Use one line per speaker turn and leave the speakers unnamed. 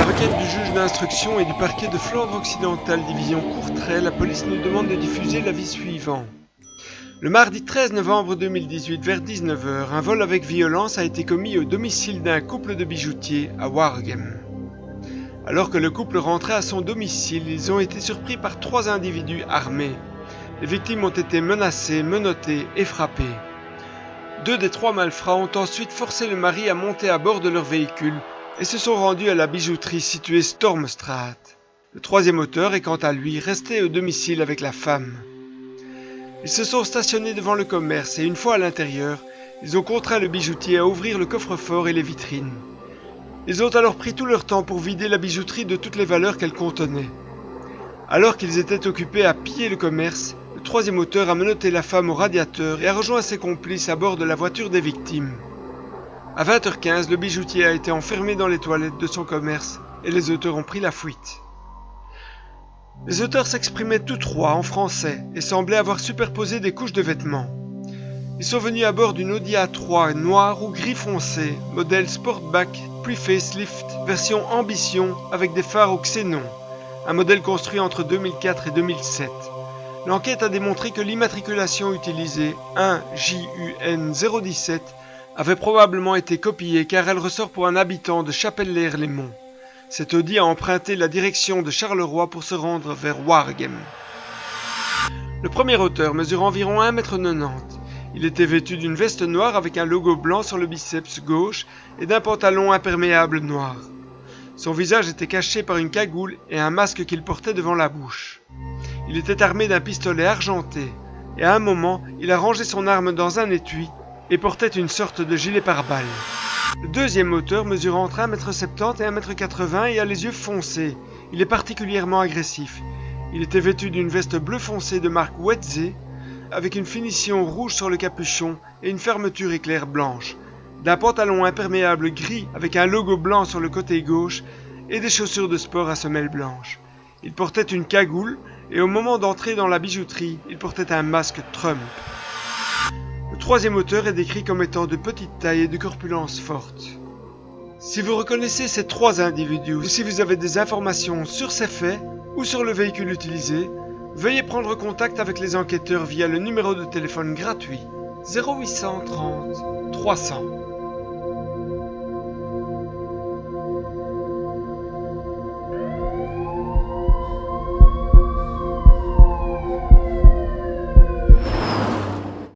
requête du juge d'instruction et du parquet de Flandre occidentale, division Courtrai, la police nous demande de diffuser l'avis suivant. Le mardi 13 novembre 2018, vers 19 h, un vol avec violence a été commis au domicile d'un couple de bijoutiers à Waregem. Alors que le couple rentrait à son domicile, ils ont été surpris par 3 individus armés. Les victimes ont été menacées, menottées et frappées. 2 des 3 malfrats ont ensuite forcé le mari à monter à bord de leur véhicule et se sont rendus à la bijouterie située Stormstraat. Le 3e auteur est quant à lui resté au domicile avec la femme. Ils se sont stationnés devant le commerce et une fois à l'intérieur, ils ont contraint le bijoutier à ouvrir le coffre-fort et les vitrines. Ils ont alors pris tout leur temps pour vider la bijouterie de toutes les valeurs qu'elle contenait. Alors qu'ils étaient occupés à piller le commerce, le 3e auteur a menotté la femme au radiateur et a rejoint ses complices à bord de la voiture des victimes. À 20h15, le bijoutier a été enfermé dans les toilettes de son commerce et les auteurs ont pris la fuite. Les auteurs s'exprimaient tous 3 en français et semblaient avoir superposé des couches de vêtements. Ils sont venus à bord d'une Audi A3 noire ou gris foncé, modèle Sportback pre-facelift, version Ambition avec des phares au xénon, un modèle construit entre 2004 et 2007. L'enquête a démontré que l'immatriculation utilisée, 1JUN017, avait probablement été copiée car elle ressort pour un habitant de Chapelle-Lère-les-Monts. Cet Audi a emprunté la direction de Charleroi pour se rendre vers Waregem. Le premier auteur mesure environ 1,90 m. Il était vêtu d'une veste noire avec un logo blanc sur le biceps gauche et d'un pantalon imperméable noir. Son visage était caché par une cagoule et un masque qu'il portait devant la bouche. Il était armé d'un pistolet argenté et à un moment, il a rangé son arme dans un étui et portait une sorte de gilet pare-balles. Le 2e auteur mesure entre 1,70 m et 1,80 m et a les yeux foncés. Il est particulièrement agressif. Il était vêtu d'une veste bleu foncé de marque Wetze avec une finition rouge sur le capuchon et une fermeture éclair blanche, d'un pantalon imperméable gris avec un logo blanc sur le côté gauche et des chaussures de sport à semelles blanches. Il portait une cagoule et au moment d'entrer dans la bijouterie, il portait un masque Trump. Le 3e auteur est décrit comme étant de petite taille et de corpulence forte. Si vous reconnaissez ces 3 individus ou si vous avez des informations sur ces faits ou sur le véhicule utilisé, veuillez prendre contact avec les enquêteurs via le numéro de téléphone gratuit 0830 300